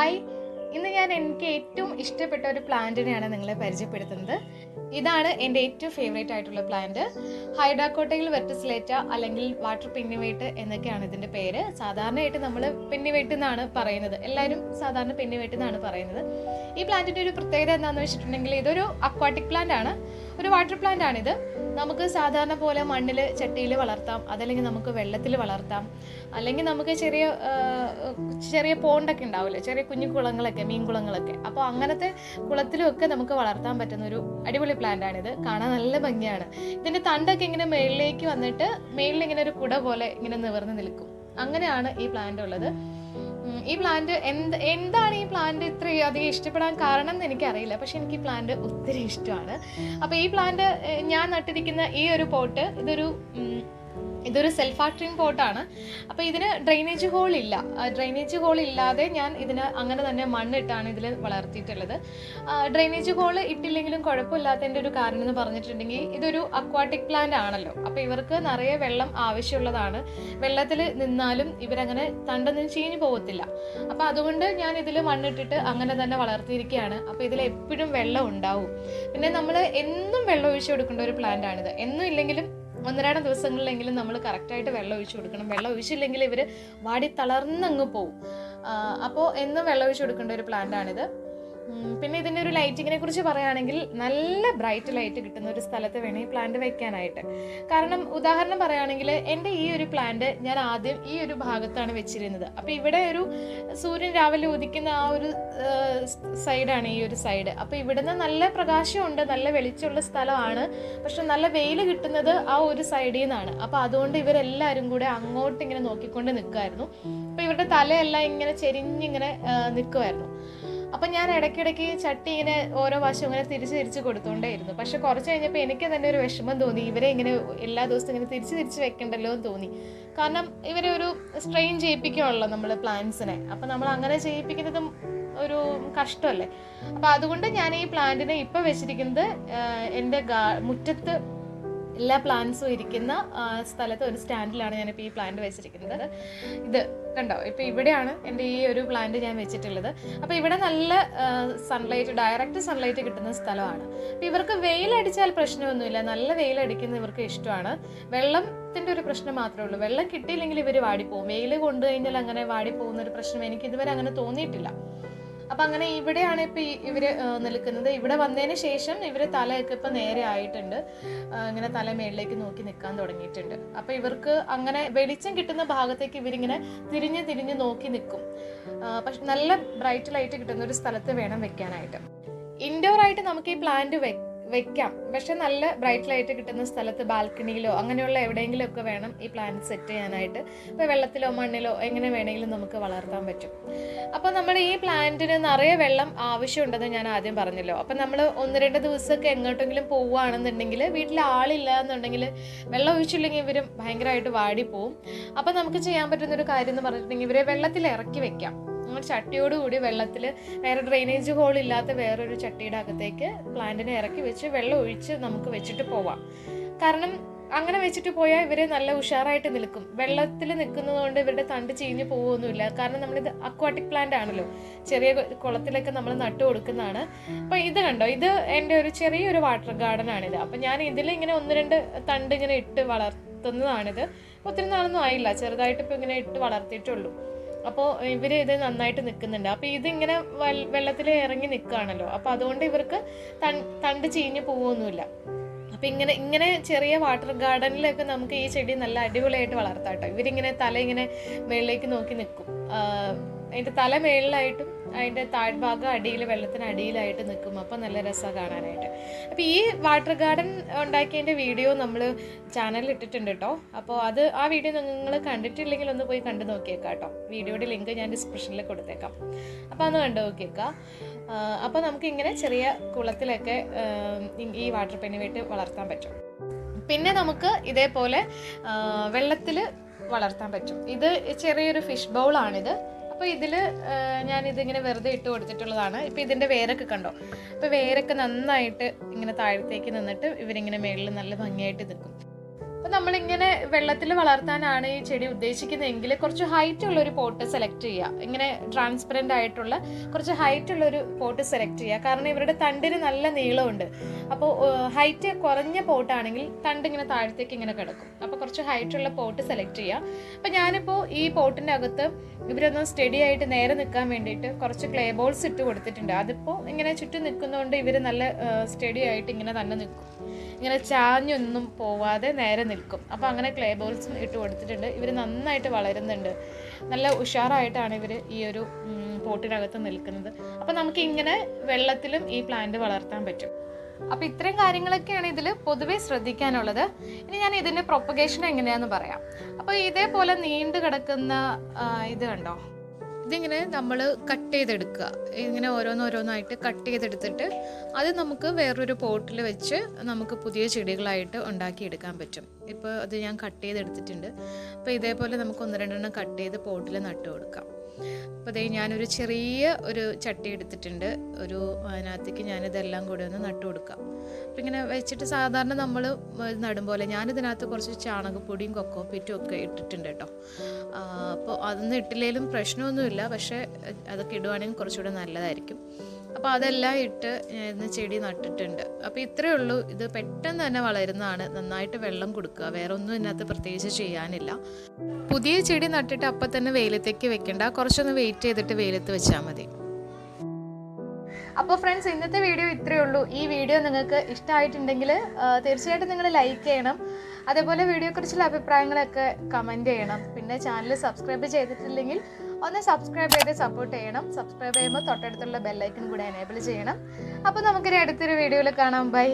Hi, ഇന്ന് ഞാൻ എനിക്ക് ഏറ്റവും ഇഷ്ടപ്പെട്ട ഒരു പ്ലാന്റിനെയാണ് നിങ്ങളെ പരിചയപ്പെടുത്തുന്നത്. ഇതാണ് എൻ്റെ ഏറ്റവും ഫേവറേറ്റ് ആയിട്ടുള്ള പ്ലാന്റ്. ഹൈഡ്രോകോട്ടൈൽ വെർട്ടിസിലേറ്റ അല്ലെങ്കിൽ വാട്ടർ പെന്നിവേറ്റ് എന്നൊക്കെയാണ് ഇതിൻ്റെ പേര്. സാധാരണയായിട്ട് നമ്മൾ പെന്നിവേറ്റ് എന്നാണ് പറയുന്നത്, എല്ലാവരും സാധാരണ പെന്നിവേറ്റ് എന്നാണ് പറയുന്നത്. ഈ പ്ലാന്റിൻ്റെ ഒരു പ്രത്യേകത എന്താണെന്ന് വെച്ചിട്ടുണ്ടെങ്കിൽ ഇതൊരു അക്വാട്ടിക് പ്ലാന്റ് ആണ്, ഒരു വാട്ടർ പ്ലാന്റ് ആണിത്. നമുക്ക് സാധാരണ പോലെ മണ്ണിൽ ചട്ടിയിൽ വളർത്താം, അതല്ലെങ്കിൽ നമുക്ക് വെള്ളത്തിൽ വളർത്താം, അല്ലെങ്കിൽ നമുക്ക് ചെറിയ പോണ്ടൊക്കെ ഉണ്ടാവില്ലേ, ചെറിയ കുഞ്ഞു കുളങ്ങളൊക്കെ, മീൻ കുളങ്ങളൊക്കെ, അപ്പോൾ അങ്ങനത്തെ കുളത്തിലുമൊക്കെ നമുക്ക് വളർത്താൻ പറ്റുന്ന ഒരു അടിപൊളി പ്ലാന്റ് ആണിത്. കാണാൻ നല്ല ഭംഗിയാണ്. ഇതിൻ്റെ തണ്ടൊക്കെ ഇങ്ങനെ മേളിലേക്ക് വന്നിട്ട് മേളിൽ ഇങ്ങനെ ഒരു കുട പോലെ ഇങ്ങനെ നിവർന്ന് നിൽക്കും. അങ്ങനെയാണ് ഈ പ്ലാന്റ് ഉള്ളത്. ഈ പ്ലാന്റ് എന്താണ് ഈ പ്ലാന്റ് ഇത്രയും അധികം ഇഷ്ടപ്പെടാൻ കാരണം എന്ന് എനിക്കറിയില്ല, പക്ഷെ എനിക്ക് ഈ പ്ലാന്റ് ഒത്തിരി ഇഷ്ടമാണ്. അപ്പോൾ ഈ പ്ലാന്റ് ഞാൻ നട്ടിരിക്കുന്ന ഈ ഒരു പോട്ട് ഇതൊരു സെൽഫ് വാട്ടറിങ് പോട്ടാണ്. അപ്പോൾ ഇതിന് ഡ്രെയിനേജ് ഹോൾ ഇല്ല. ഡ്രെയിനേജ് ഹോൾ ഇല്ലാതെ ഞാൻ ഇതിന് അങ്ങനെ തന്നെ മണ്ണിട്ടാണ് ഇതിൽ വളർത്തിയിട്ടുള്ളത്. ഡ്രെയിനേജ് ഹോൾ ഇട്ടില്ലെങ്കിലും കുഴപ്പമില്ലാത്തതിൻ്റെ ഒരു കാരണം എന്ന് പറഞ്ഞിട്ടുണ്ടെങ്കിൽ ഇതൊരു അക്വാട്ടിക് പ്ലാന്റ് ആണല്ലോ. അപ്പോൾ ഇവർക്ക് നിറയെ വെള്ളം ആവശ്യമുള്ളതാണ്. വെള്ളത്തിൽ നിന്നാലും ഇവരങ്ങനെ തണ്ടൊന്നും ചീഞ്ഞു പോകത്തില്ല. അപ്പോൾ അതുകൊണ്ട് ഞാൻ ഇതിൽ മണ്ണിട്ടിട്ട് അങ്ങനെ തന്നെ വളർത്തിയിരിക്കുകയാണ്. അപ്പോൾ ഇതിൽ എപ്പോഴും വെള്ളം ഉണ്ടാവും. പിന്നെ നമ്മൾ എന്നും വെള്ളം ഒഴിച്ചു കൊടുക്കേണ്ട ഒരു പ്ലാന്റ് ആണിത്. എന്നും ഇല്ലെങ്കിലും ഒന്നരാടം ദിവസങ്ങളിലെങ്കിലും നമ്മൾ കറക്റ്റായിട്ട് വെള്ളം ഒഴിച്ചു കൊടുക്കണം. വെള്ളം ഒഴിച്ചില്ലെങ്കിൽ ഇവർ വാടി തളർന്നങ്ങ് പോവും. അപ്പോൾ എന്നും വെള്ളം ഒഴിച്ചു കൊടുക്കേണ്ട ഒരു പ്ലാന്റാണിത്. പിന്നെ ഇതിൻ്റെ ഒരു ലൈറ്റിങ്ങിനെ കുറിച്ച് പറയുകയാണെങ്കിൽ നല്ല ബ്രൈറ്റ് ലൈറ്റ് കിട്ടുന്ന ഒരു സ്ഥലത്ത് വേണം ഈ പ്ലാന്റ് വെക്കാനായിട്ട്. കാരണം ഉദാഹരണം പറയുകയാണെങ്കിൽ എൻ്റെ ഈ ഒരു പ്ലാന്റ് ഞാൻ ആദ്യം ഈ ഒരു ഭാഗത്താണ് വെച്ചിരുന്നത്. അപ്പോൾ ഇവിടെ ഒരു സൂര്യൻ രാവിലെ ഉദിക്കുന്ന ആ ഒരു സൈഡാണ് ഈ ഒരു സൈഡ്. അപ്പോൾ ഇവിടുന്ന് നല്ല പ്രകാശമുണ്ട്, നല്ല വെളിച്ചമുള്ള സ്ഥലമാണ്, പക്ഷെ നല്ല വെയിൽ കിട്ടുന്നത് ആ ഒരു സൈഡിൽ നിന്നാണ്. അപ്പോൾ അതുകൊണ്ട് ഇവരെല്ലാവരും കൂടെ അങ്ങോട്ട് ഇങ്ങനെ നോക്കിക്കൊണ്ട് നിൽക്കുമായിരുന്നു. അപ്പോൾ ഇവരുടെ തലയെല്ലാം ഇങ്ങനെ ചെരിഞ്ഞിങ്ങനെ നിൽക്കുമായിരുന്നു. അപ്പം ഞാൻ ഇടയ്ക്കിടയ്ക്ക് ചട്ടി ഇങ്ങനെ ഓരോ വശം ഇങ്ങനെ തിരിച്ച് കൊടുത്തോണ്ടേയിരുന്നു. പക്ഷെ കുറച്ച് കഴിഞ്ഞപ്പോൾ എനിക്ക് തന്നെ ഒരു വിഷമം തോന്നി, ഇവരെ ഇങ്ങനെ എല്ലാ ദിവസവും ഇങ്ങനെ തിരിച്ച് വെക്കണ്ടല്ലോ എന്ന് തോന്നി. കാരണം ഇവരെ ഒരു സ്ട്രെയിൻ ചെയ്യിപ്പിക്കുകയുള്ളൂ നമ്മൾ പ്ലാന്റ്സിനെ. അപ്പം നമ്മൾ അങ്ങനെ ചെയ്യിപ്പിക്കുന്നതും ഒരു കഷ്ടമല്ലേ. അപ്പം അതുകൊണ്ട് ഞാൻ ഈ പ്ലാന്റിനെ ഇപ്പം വെച്ചിരിക്കുന്നത് എൻ്റെ മുറ്റത്ത് എല്ലാ പ്ലാന്റ്സും ഇരിക്കുന്ന സ്ഥലത്ത് ഒരു സ്റ്റാൻഡിലാണ് ഞാനിപ്പോൾ ഈ പ്ലാന്റ് വെച്ചിരിക്കുന്നത്. ഇത് കണ്ടോ, ഇപ്പോൾ ഇവിടെയാണ് എൻ്റെ ഈ ഒരു പ്ലാന്റ് ഞാൻ വെച്ചിട്ടുള്ളത്. അപ്പോൾ ഇവിടെ നല്ല സൺലൈറ്റ്, ഡയറക്റ്റ് സൺലൈറ്റ് കിട്ടുന്ന സ്ഥലമാണ്. അപ്പോൾ ഇവർക്ക് വെയിലടിച്ചാൽ പ്രശ്നമൊന്നുമില്ല, നല്ല വെയിലടിക്കുന്ന ഇവർക്ക് ഇഷ്ടമാണ്. വെള്ളത്തിൻ്റെ ഒരു പ്രശ്നം മാത്രമേ ഉള്ളൂ. വെള്ളം കിട്ടിയില്ലെങ്കിൽ ഇവർ വാടിപ്പോവും. വെയിൽ കൊണ്ടു കഴിഞ്ഞാൽ അങ്ങനെ വാടിപ്പോകുന്ന ഒരു പ്രശ്നം എനിക്ക് ഇതുവരെ അങ്ങനെ തോന്നിയിട്ടില്ല. അപ്പം അങ്ങനെ ഇവിടെയാണ് ഇപ്പോൾ ഇവർ നിൽക്കുന്നത്. ഇവിടെ വന്നതിന് ശേഷം ഇവർ തലയൊക്കെ ഇപ്പം നേരെ ആയിട്ടുണ്ട്, ഇങ്ങനെ തല മേളിലേക്ക് നോക്കി നിൽക്കാൻ തുടങ്ങിയിട്ടുണ്ട്. അപ്പോൾ ഇവർക്ക് അങ്ങനെ വെളിച്ചം കിട്ടുന്ന ഭാഗത്തേക്ക് ഇവരിങ്ങനെ തിരിഞ്ഞ് നോക്കി നിൽക്കും. പക്ഷെ നല്ല ബ്രൈറ്റ് ലൈറ്റ് കിട്ടുന്ന ഒരു സ്ഥലത്ത് വേണം വെക്കാനായിട്ട്. ഇൻഡോറായിട്ട് നമുക്ക് ഈ പ്ലാന്റ് വെക്കാം, പക്ഷെ നല്ല ബ്രൈറ്റ് ലൈറ്റ് കിട്ടുന്ന സ്ഥലത്ത്, ബാൽക്കണിയിലോ അങ്ങനെയുള്ള എവിടെയെങ്കിലും ഒക്കെ വേണം ഈ പ്ലാന്റ് സെറ്റ് ചെയ്യാനായിട്ട്. ഇപ്പോൾ വെള്ളത്തിലോ മണ്ണിലോ എങ്ങനെ വേണമെങ്കിലും നമുക്ക് വളർത്താൻ പറ്റും. അപ്പോൾ നമ്മൾ ഈ പ്ലാന്റിന് നിറയെ വെള്ളം ആവശ്യമുണ്ടെന്ന് ഞാൻ ആദ്യം പറഞ്ഞല്ലോ. അപ്പം നമ്മൾ 1-2 ദിവസമൊക്കെ എങ്ങോട്ടെങ്കിലും പോവുകയാണെന്നുണ്ടെങ്കിൽ, വീട്ടിൽ ആളില്ല എന്നുണ്ടെങ്കിൽ, വെള്ളം ഒഴിച്ചില്ലെങ്കിൽ ഇവരും ഭയങ്കരമായിട്ട് വാടിപ്പോവും. അപ്പം നമുക്ക് ചെയ്യാൻ പറ്റുന്നൊരു കാര്യം എന്ന് പറഞ്ഞിട്ടുണ്ടെങ്കിൽ ഇവരെ വെള്ളത്തിൽ ഇറക്കി വെക്കാം. ചട്ടിയോടുകൂടി വെള്ളത്തിൽ, വേറെ ഡ്രെയിനേജ് ഹോൾ ഇല്ലാത്ത വേറൊരു ചട്ടിയുടെ അകത്തേക്ക് പ്ലാന്റിനെ ഇറക്കി വെച്ച് വെള്ളം ഒഴിച്ച് നമുക്ക് വെച്ചിട്ട് പോവാം. കാരണം അങ്ങനെ വെച്ചിട്ട് പോയാൽ ഇവർ നല്ല ഉഷാറായിട്ട് നിൽക്കും. വെള്ളത്തിൽ നിൽക്കുന്നത് കൊണ്ട് ഇവരുടെ തണ്ട് ചീഞ്ഞ് പോകുമൊന്നുമില്ല. കാരണം നമ്മളിത് അക്വാട്ടിക് പ്ലാന്റ് ആണല്ലോ, ചെറിയ കുളത്തിലൊക്കെ നമ്മൾ നട്ടു കൊടുക്കുന്നതാണ്. അപ്പോൾ ഇത് കണ്ടോ, ഇത് എൻ്റെ ഒരു ചെറിയൊരു വാട്ടർ ഗാർഡൻ ആണിത്. അപ്പം ഞാൻ ഇതിൽ ഇങ്ങനെ 1-2 തണ്ട് ഇങ്ങനെ ഇട്ട് വളർത്തുന്നതാണിത്. ഒത്തിരി നാളൊന്നും ആയില്ല, ചെറുതായിട്ട് ഇപ്പോൾ ഇങ്ങനെ ഇട്ട് വളർത്തിയിട്ടുള്ളൂ. അപ്പോൾ ഇവർ ഇത് നന്നായിട്ട് നിൽക്കുന്നുണ്ട്. അപ്പോൾ ഇതിങ്ങനെ വെള്ളത്തിൽ ഇറങ്ങി നിൽക്കുകയാണല്ലോ, അപ്പോൾ അതുകൊണ്ട് ഇവർക്ക് തണ്ട് ചീഞ്ഞ് പോകുമൊന്നുമില്ല. അപ്പം ഇങ്ങനെ ചെറിയ വാട്ടർ ഗാർഡനിലൊക്കെ നമുക്ക് ഈ ചെടി നല്ല അടിപൊളിയായിട്ട് വളർത്താം കേട്ടോ. ഇവരിങ്ങനെ തല ഇങ്ങനെ മേളിലേക്ക് നോക്കി നിൽക്കും. അതിൻ്റെ തല മേളിലായിട്ടും അതിൻ്റെ താഴ്ഭാഗം അടിയിൽ, വെള്ളത്തിന് അടിയിലായിട്ട് നിൽക്കും. അപ്പോൾ നല്ല രസമാണ് കാണാനായിട്ട്. അപ്പോൾ ഈ വാട്ടർ ഗാർഡൻ ഉണ്ടാക്കിയതിൻ്റെ വീഡിയോ നമ്മൾ ചാനലിൽ ഇട്ടിട്ടുണ്ട് കേട്ടോ. അപ്പോൾ ആ വീഡിയോ നിങ്ങൾ കണ്ടിട്ടില്ലെങ്കിൽ ഒന്ന് പോയി കണ്ടു നോക്കിയേക്കാം കേട്ടോ. വീഡിയോയുടെ ലിങ്ക് ഞാൻ ഡിസ്ക്രിപ്ഷനിൽ കൊടുത്തേക്കാം. അപ്പോൾ ഒന്ന് കണ്ടു നോക്കിയേക്കാം. അപ്പോൾ നമുക്കിങ്ങനെ ചെറിയ കുളത്തിലൊക്കെ ഈ വാട്ടർ പെന്നിവേറ്റ് വളർത്താൻ പറ്റും. പിന്നെ നമുക്ക് ഇതേപോലെ വെള്ളത്തിൽ വളർത്താൻ പറ്റും. ഇത് ചെറിയൊരു ഫിഷ് ബൗളാണിത്. അപ്പോൾ ഇതിൽ ഞാനിതിങ്ങനെ വെറുതെ ഇട്ട് കൊടുത്തിട്ടുള്ളതാണ്. ഇപ്പോൾ ഇതിൻ്റെ വേരൊക്കെ കണ്ടോ, അപ്പോൾ വേരൊക്കെ നന്നായിട്ട് ഇങ്ങനെ താഴത്തേക്ക് നിന്നിട്ട് ഇവരിങ്ങനെ മേളിൽ നല്ല ഭംഗിയായിട്ട് നിൽക്കും. അപ്പോൾ നമ്മളിങ്ങനെ വെള്ളത്തിൽ വളർത്താനാണ് ഈ ചെടി ഉദ്ദേശിക്കുന്നതെങ്കിൽ കുറച്ച് ഹൈറ്റ് ഉള്ളൊരു പോട്ട് സെലക്ട് ചെയ്യുക. ഇങ്ങനെ ട്രാൻസ്പെറൻ്റ് ആയിട്ടുള്ള കുറച്ച് ഹൈറ്റ് ഉള്ളൊരു പോട്ട് സെലക്ട് ചെയ്യുക. കാരണം ഇവരുടെ തണ്ടിന് നല്ല നീളമുണ്ട്. അപ്പോൾ ഹൈറ്റ് കുറഞ്ഞ പോട്ടാണെങ്കിൽ തണ്ട് ഇങ്ങനെ താഴത്തേക്ക് ഇങ്ങനെ കിടക്കും. അപ്പോൾ കുറച്ച് ഹൈറ്റ് ഉള്ള പോട്ട് സെലക്ട് ചെയ്യുക. അപ്പോൾ ഞാനിപ്പോൾ ഈ പോട്ടിൻ്റെ അകത്ത് ഇവരൊന്ന് സ്റ്റഡി ആയിട്ട് നേരെ നിൽക്കാൻ വേണ്ടിയിട്ട് കുറച്ച് ക്ലേ ബോൾസ് ഇട്ട് കൊടുത്തിട്ടുണ്ട്. അതിപ്പോൾ ഇങ്ങനെ ചുറ്റും നിൽക്കുന്നതുകൊണ്ട് ഇവർ നല്ല സ്റ്റഡി ആയിട്ട് ഇങ്ങനെ തന്നെ നിൽക്കും. ഇങ്ങനെ ചാഞ്ഞൊന്നും പോവാതെ നേരെ നിൽക്കും. അപ്പോൾ അങ്ങനെ ക്ലേ ബോൾസും ഇട്ട് കൊടുത്തിട്ടുണ്ട്. ഇവർ നന്നായിട്ട് വളരുന്നുണ്ട്. നല്ല ഉഷാറായിട്ടാണ് ഇവർ ഈ ഒരു പോട്ടിനകത്ത് നിൽക്കുന്നത്. അപ്പോൾ നമുക്ക് ഇങ്ങനെ വെള്ളത്തിലും ഈ പ്ലാന്റ് വളർത്താൻ പറ്റും. അപ്പോൾ ഇത്രയും കാര്യങ്ങളൊക്കെയാണ് ഇതിൽ പൊതുവേ ശ്രദ്ധിക്കാനുള്ളത്. ഇനി ഞാൻ ഇതിൻ്റെ പ്രൊപ്പഗേഷൻ എങ്ങനെയാണെന്ന് പറയാം. അപ്പോൾ ഇതേപോലെ നീണ്ടു കിടക്കുന്ന ഇത് കണ്ടോ, ഇതിങ്ങനെ നമ്മൾ കട്ട് ചെയ്തെടുക്കുക. ഇങ്ങനെ ഓരോന്നോരോന്നായിട്ട് കട്ട് ചെയ്തെടുത്തിട്ട് അത് നമുക്ക് വേറൊരു പോട്ടിൽ വെച്ച് നമുക്ക് പുതിയ ചെടികളായിട്ട് ഉണ്ടാക്കിയെടുക്കാൻ പറ്റും. ഇപ്പോൾ അത് ഞാൻ കട്ട് ചെയ്തെടുത്തിട്ടുണ്ട്. അപ്പോൾ ഇതേപോലെ നമുക്ക് 1-2 കട്ട് ചെയ്ത് പോട്ടിൽ നട്ടു കൊടുക്കാം. അപ്പോൾ അതേ ഞാനൊരു ചെറിയ ഒരു ചട്ടി എടുത്തിട്ടുണ്ട്. അതിനകത്തേക്ക് ഞാനിതെല്ലാം കൂടി ഒന്ന് നട്ടു കൊടുക്കാം. അപ്പോൾ ഇങ്ങനെ വെച്ചിട്ട് സാധാരണ നമ്മൾ നടും പോലെ ഞാനിതിനകത്ത് കുറച്ച് ചാണകപ്പൊടിയും കൊക്കോപ്പീറ്റും ഒക്കെ ഇട്ടിട്ടുണ്ട് കേട്ടോ. അപ്പോൾ അതൊന്നും ഇട്ടില്ലെങ്കിലും പ്രശ്നമൊന്നുമില്ല. പക്ഷേ അതൊക്കെ ഇടുവാണെങ്കിൽ കുറച്ചുകൂടെ നല്ലതായിരിക്കും. അപ്പോൾ അതെല്ലാം ഇട്ട് ഇന്ന് ചെടി നട്ടിട്ടുണ്ട്. അപ്പോൾ ഇത്രയേ ഉള്ളൂ. ഇത് പെട്ടെന്ന് തന്നെ വളരുന്നതാണ്. നന്നായിട്ട് വെള്ളം കൊടുക്കുക, വേറെ ഒന്നും ഇതിനകത്ത് പ്രത്യേകിച്ച് ചെയ്യാനില്ല. പുതിയ ചെടി നട്ടിട്ട് അപ്പം തന്നെ വെയിലത്തേക്ക് വെക്കണ്ട, കുറച്ചൊന്ന് വെയിറ്റ് ചെയ്തിട്ട് വെയിലത്ത് വെച്ചാൽ മതി. അപ്പോൾ ഫ്രണ്ട്സ്, ഇന്നത്തെ വീഡിയോ ഇത്രയേ ഉള്ളൂ. ഈ വീഡിയോ നിങ്ങൾക്ക് ഇഷ്ടമായിട്ടുണ്ടെങ്കിൽ തീർച്ചയായിട്ടും നിങ്ങൾ ലൈക്ക് ചെയ്യണം. അതേപോലെ വീഡിയോയെക്കുറിച്ചുള്ള അഭിപ്രായങ്ങളൊക്കെ കമൻറ്റ് ചെയ്യണം. പിന്നെ ചാനൽ സബ്സ്ക്രൈബ് ചെയ്തിട്ടില്ലെങ്കിൽ ഒന്ന് സബ്സ്ക്രൈബ് ചെയ്ത് സപ്പോർട്ട് ചെയ്യണം. സബ്സ്ക്രൈബ് ചെയ്യുമ്പോൾ തൊട്ടടുത്തുള്ള ബെല്ലൈക്കൺ കൂടെ എനേബിൾ ചെയ്യണം. അപ്പോൾ നമുക്കൊരു അടുത്തൊരു വീഡിയോയിൽ കാണാം. ബൈ.